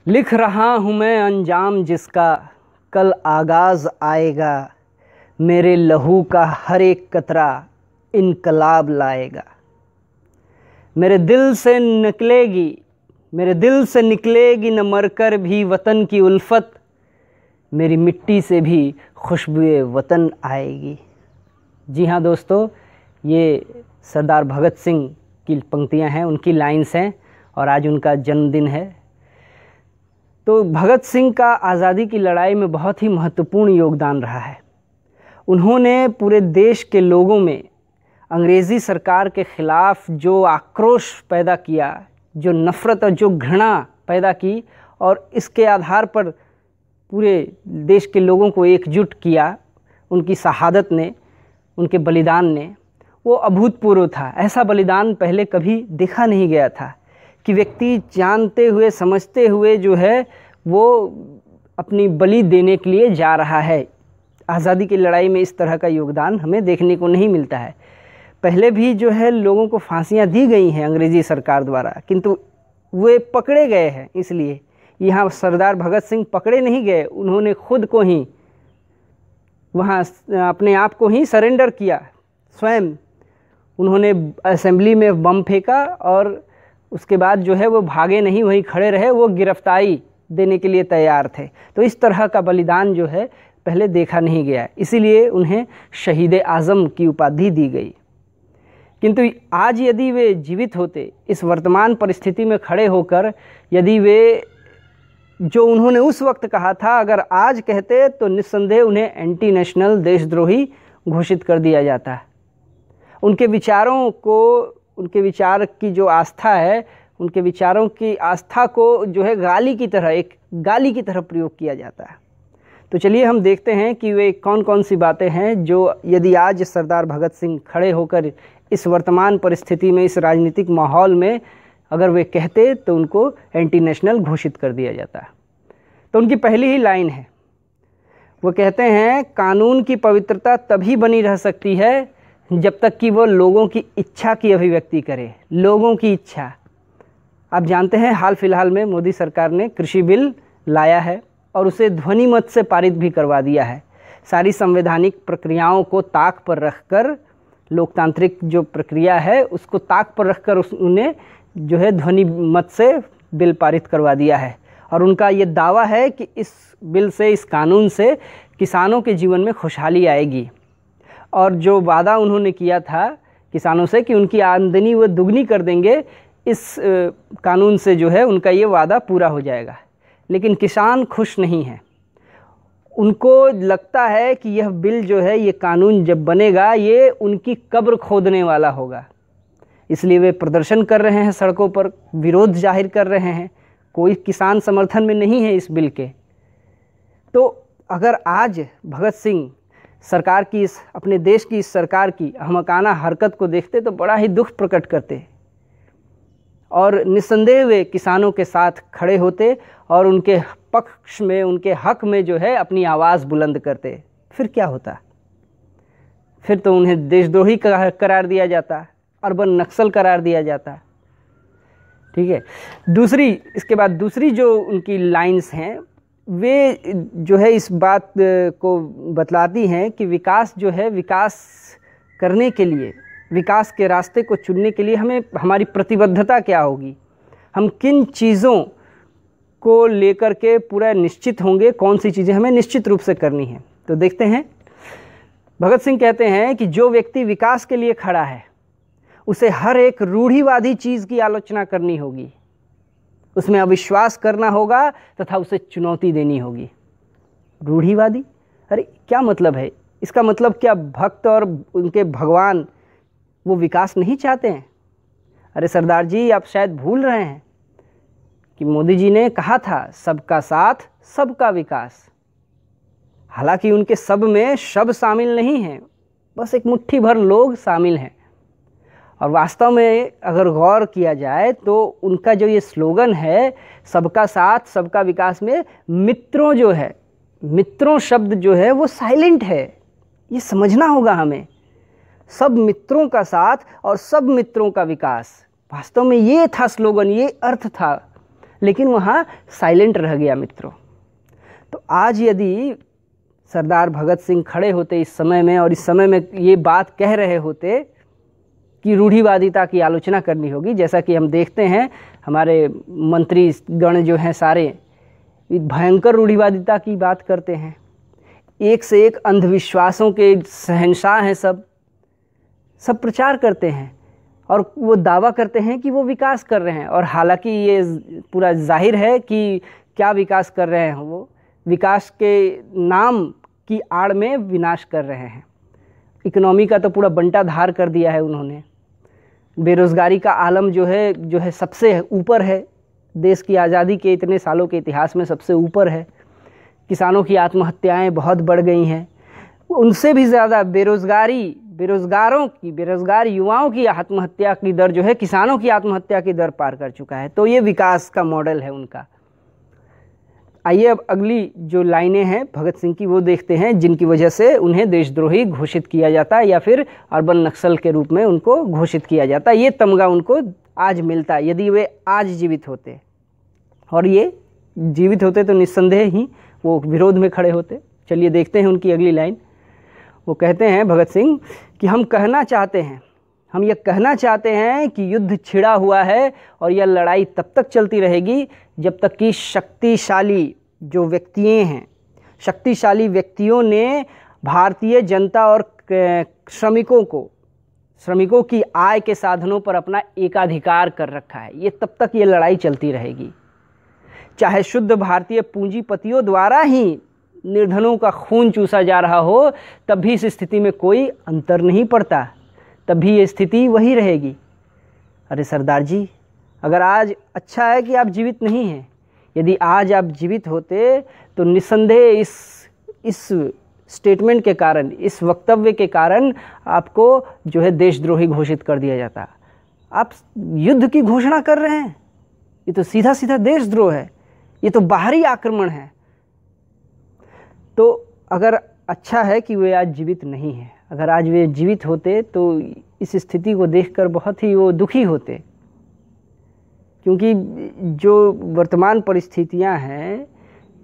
लिख रहा हूँ मैं अंजाम जिसका कल आगाज़ आएगा, मेरे लहू का हर एक कतरा इनकलाब लाएगा। मेरे दिल से निकलेगी न मरकर भी वतन की उल्फत, मेरी मिट्टी से भी खुशबुए वतन आएगी। जी हाँ दोस्तों, ये सरदार भगत सिंह की पंक्तियाँ हैं, उनकी लाइन्स हैं और आज उनका जन्मदिन है। तो भगत सिंह का आज़ादी की लड़ाई में बहुत ही महत्वपूर्ण योगदान रहा है। उन्होंने पूरे देश के लोगों में अंग्रेज़ी सरकार के ख़िलाफ़ जो आक्रोश पैदा किया, जो नफ़रत और जो घृणा पैदा की और इसके आधार पर पूरे देश के लोगों को एकजुट किया, उनकी शहादत ने, उनके बलिदान ने, वो अभूतपूर्व था। ऐसा बलिदान पहले कभी देखा नहीं गया था कि व्यक्ति जानते हुए समझते हुए जो है वो अपनी बलि देने के लिए जा रहा है। आज़ादी की लड़ाई में इस तरह का योगदान हमें देखने को नहीं मिलता है। पहले भी जो है लोगों को फांसियाँ दी गई हैं अंग्रेज़ी सरकार द्वारा, किंतु वे पकड़े गए हैं। इसलिए यहाँ सरदार भगत सिंह पकड़े नहीं गए, उन्होंने खुद को ही वहाँ अपने आप को ही सरेंडर किया। स्वयं उन्होंने असेंबली में बम फेंका और उसके बाद जो है वो भागे नहीं, वहीं खड़े रहे, वो गिरफ्तारी देने के लिए तैयार थे। तो इस तरह का बलिदान जो है पहले देखा नहीं गया, इसीलिए उन्हें शहीद आज़म की उपाधि दी गई। किंतु आज यदि वे जीवित होते, इस वर्तमान परिस्थिति में खड़े होकर यदि वे जो उन्होंने उस वक्त कहा था अगर आज कहते तो निस्संदेह उन्हें एंटी नेशनल, देशद्रोही घोषित कर दिया जाता। उनके विचारों को, उनके विचार की जो आस्था है, उनके विचारों की आस्था को जो है गाली की तरह, एक गाली की तरह प्रयोग किया जाता है। तो चलिए हम देखते हैं कि वे कौन कौन सी बातें हैं जो यदि आज सरदार भगत सिंह खड़े होकर इस वर्तमान परिस्थिति में, इस राजनीतिक माहौल में अगर वे कहते तो उनको एंटी नेशनल घोषित कर दिया जाता। तो उनकी पहली ही लाइन है, वो कहते हैं कानून की पवित्रता तभी बनी रह सकती है जब तक कि वो लोगों की इच्छा की अभिव्यक्ति करे। लोगों की इच्छा, आप जानते हैं हाल फिलहाल में मोदी सरकार ने कृषि बिल लाया है और उसे ध्वनि मत से पारित भी करवा दिया है। सारी संवैधानिक प्रक्रियाओं को ताक पर रखकर, लोकतांत्रिक जो प्रक्रिया है उसको ताक पर रखकर उन्हें जो है ध्वनि मत से बिल पारित करवा दिया है। और उनका ये दावा है कि इस बिल से, इस कानून से किसानों के जीवन में खुशहाली आएगी। और जो वादा उन्होंने किया था किसानों से कि उनकी आमदनी वो दुगनी कर देंगे, इस कानून से जो है उनका ये वादा पूरा हो जाएगा। लेकिन किसान खुश नहीं हैं। उनको लगता है कि यह बिल जो है, ये कानून जब बनेगा ये उनकी कब्र खोदने वाला होगा। इसलिए वे प्रदर्शन कर रहे हैं, सड़कों पर विरोध जाहिर कर रहे हैं। कोई किसान समर्थन में नहीं है इस बिल के। तो अगर आज भगत सिंह सरकार की, इस अपने देश की इस सरकार की अहमकाना हरकत को देखते तो बड़ा ही दुख प्रकट करते और निस्संदेह वे किसानों के साथ खड़े होते और उनके पक्ष में, उनके हक में जो है अपनी आवाज़ बुलंद करते। फिर क्या होता? फिर तो उन्हें देशद्रोही करार दिया जाता, अर्बन नक्सल करार दिया जाता। ठीक है। इसके बाद दूसरी जो उनकी लाइंस हैं वे जो है इस बात को बतलाती हैं कि विकास जो है, विकास करने के लिए, विकास के रास्ते को चुनने के लिए हमें, हमारी प्रतिबद्धता क्या होगी, हम किन चीज़ों को लेकर के पूरा निश्चित होंगे, कौन सी चीज़ें हमें निश्चित रूप से करनी है। तो देखते हैं, भगत सिंह कहते हैं कि जो व्यक्ति विकास के लिए खड़ा है उसे हर एक रूढ़िवादी चीज़ की आलोचना करनी होगी, उसमें अविश्वास करना होगा तथा उसे चुनौती देनी होगी। रूढ़िवादी, अरे क्या मतलब है इसका? मतलब क्या भक्त और उनके भगवान वो विकास नहीं चाहते हैं? अरे सरदार जी, आप शायद भूल रहे हैं कि मोदी जी ने कहा था सबका साथ सबका विकास। हालांकि उनके सब में सब शामिल नहीं हैं, बस एक मुट्ठी भर लोग शामिल हैं। और वास्तव में अगर गौर किया जाए तो उनका जो ये स्लोगन है सबका साथ सबका विकास में मित्रों जो है, मित्रों शब्द जो है वो साइलेंट है। ये समझना होगा हमें, सब मित्रों का साथ और सब मित्रों का विकास। वास्तव में ये था स्लोगन, ये अर्थ था। लेकिन वहाँ साइलेंट रह गया मित्रों। तो आज यदि सरदार भगत सिंह खड़े होते इस समय में और इस समय में ये बात कह रहे होते कि रूढ़िवादिता की आलोचना करनी होगी, जैसा कि हम देखते हैं हमारे मंत्री गण जो हैं सारे भयंकर रूढ़िवादिता की बात करते हैं, एक से एक अंधविश्वासों के शहंशाह हैं, सब प्रचार करते हैं और वो दावा करते हैं कि वो विकास कर रहे हैं। और हालांकि ये पूरा जाहिर है कि क्या विकास कर रहे हैं, वो विकास के नाम की आड़ में विनाश कर रहे हैं। इकोनॉमी का तो पूरा बंटाधार कर दिया है उन्होंने। बेरोज़गारी का आलम जो है सबसे ऊपर है, देश की आज़ादी के इतने सालों के इतिहास में सबसे ऊपर है। किसानों की आत्महत्याएं बहुत बढ़ गई हैं, उनसे भी ज़्यादा बेरोज़गार युवाओं की आत्महत्या की दर जो है किसानों की आत्महत्या की दर पार कर चुका है। तो ये विकास का मॉडल है उनका। आइए अब अगली जो लाइनें हैं भगत सिंह की वो देखते हैं, जिनकी वजह से उन्हें देशद्रोही घोषित किया जाता है या फिर अर्बन नक्सल के रूप में उनको घोषित किया जाता है। ये तमगा उनको आज मिलता है। यदि वे आज जीवित होते, और ये जीवित होते तो निस्संदेह ही वो विरोध में खड़े होते। चलिए देखते हैं उनकी अगली लाइन। वो कहते हैं भगत सिंह कि हम ये कहना चाहते हैं कि युद्ध छिड़ा हुआ है और यह लड़ाई तब तक चलती रहेगी जब तक कि शक्तिशाली व्यक्तियों ने भारतीय जनता और श्रमिकों की आय के साधनों पर अपना एकाधिकार कर रखा है। ये तब तक ये लड़ाई चलती रहेगी। चाहे शुद्ध भारतीय पूंजीपतियों द्वारा ही निर्धनों का खून चूसा जा रहा हो, तब भी इस स्थिति में कोई अंतर नहीं पड़ता, तब भी ये स्थिति वही रहेगी। अरे सरदार जी, अगर आज अच्छा है कि आप जीवित नहीं हैं। यदि आज आप जीवित होते तो निस्संदेह इस स्टेटमेंट के कारण, इस वक्तव्य के कारण आपको जो है देशद्रोही घोषित कर दिया जाता। आप युद्ध की घोषणा कर रहे हैं, ये तो सीधा सीधा देशद्रोह है, ये तो बाहरी आक्रमण है। तो अगर अच्छा है कि वे आज जीवित नहीं हैं। अगर आज वे जीवित होते तो इस स्थिति को देखकर बहुत ही वो दुखी होते, क्योंकि जो वर्तमान परिस्थितियां हैं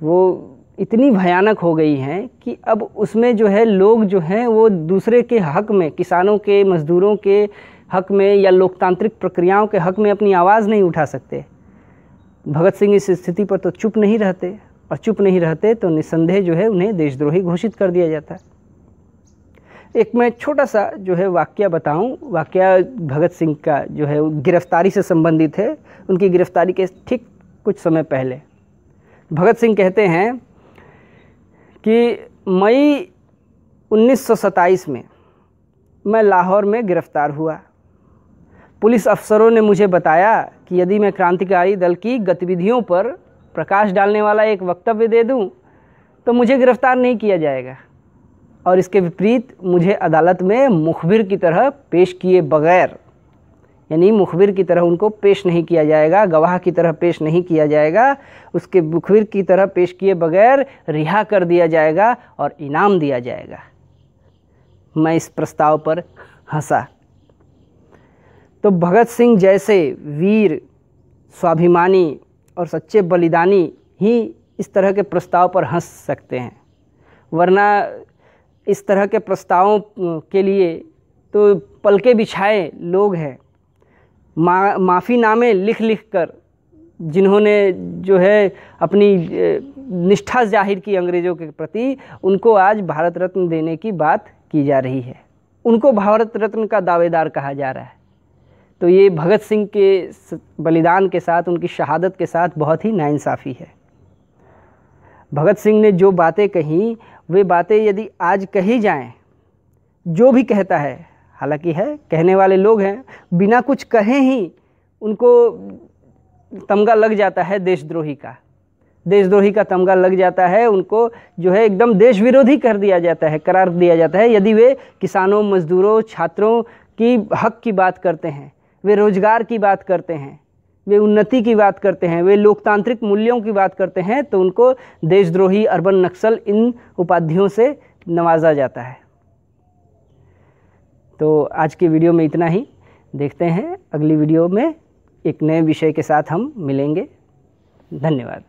वो इतनी भयानक हो गई हैं कि अब उसमें जो है लोग जो हैं वो दूसरे के हक में, किसानों के, मजदूरों के हक में या लोकतांत्रिक प्रक्रियाओं के हक में अपनी आवाज़ नहीं उठा सकते। भगत सिंह इस स्थिति पर तो चुप नहीं रहते, और चुप नहीं रहते तो निस्संदेह जो है उन्हें देशद्रोही घोषित कर दिया जाता है। एक मैं छोटा सा जो है वाक्य बताऊं। वाक्य भगत सिंह का जो है गिरफ्तारी से संबंधित है। उनकी गिरफ्तारी के ठीक कुछ समय पहले भगत सिंह कहते हैं कि मई 1927 में मैं लाहौर में गिरफ्तार हुआ। पुलिस अफसरों ने मुझे बताया कि यदि मैं क्रांतिकारी दल की गतिविधियों पर प्रकाश डालने वाला एक वक्तव्य दे दूं तो मुझे गिरफ्तार नहीं किया जाएगा, और इसके विपरीत मुझे अदालत में मुखबिर की तरह पेश किए बगैर, यानी मुखबिर की तरह उनको पेश नहीं किया जाएगा, गवाह की तरह पेश नहीं किया जाएगा, उसके मुखबिर की तरह पेश किए बगैर रिहा कर दिया जाएगा और इनाम दिया जाएगा। मैं इस प्रस्ताव पर हंसा। तो भगत सिंह जैसे वीर, स्वाभिमानी और सच्चे बलिदानी ही इस तरह के प्रस्ताव पर हंस सकते हैं, वरना इस तरह के प्रस्तावों के लिए तो पलके बिछाए लोग हैं। माफ़ीनामे लिख कर जिन्होंने जो है अपनी निष्ठा जाहिर की अंग्रेज़ों के प्रति, उनको आज भारत रत्न देने की बात की जा रही है, उनको भारत रत्न का दावेदार कहा जा रहा है। तो ये भगत सिंह के बलिदान के साथ, उनकी शहादत के साथ बहुत ही नाइंसाफ़ी है। भगत सिंह ने जो बातें कही, वे बातें यदि आज कही जाएं, जो भी कहता है, हालांकि है कहने वाले लोग हैं, बिना कुछ कहे ही उनको तमगा लग जाता है देशद्रोही का तमगा लग जाता है। उनको जो है एकदम देश विरोधी कर दिया जाता है, करार दिया जाता है, यदि वे किसानों, मजदूरों, छात्रों की हक की बात करते हैं, वे रोजगार की बात करते हैं, वे उन्नति की बात करते हैं, वे लोकतांत्रिक मूल्यों की बात करते हैं, तो उनको देशद्रोही, अर्बन नक्सल, इन उपाधियों से नवाजा जाता है। तो आज की वीडियो में इतना ही। देखते हैं अगली वीडियो में एक नए विषय के साथ हम मिलेंगे। धन्यवाद।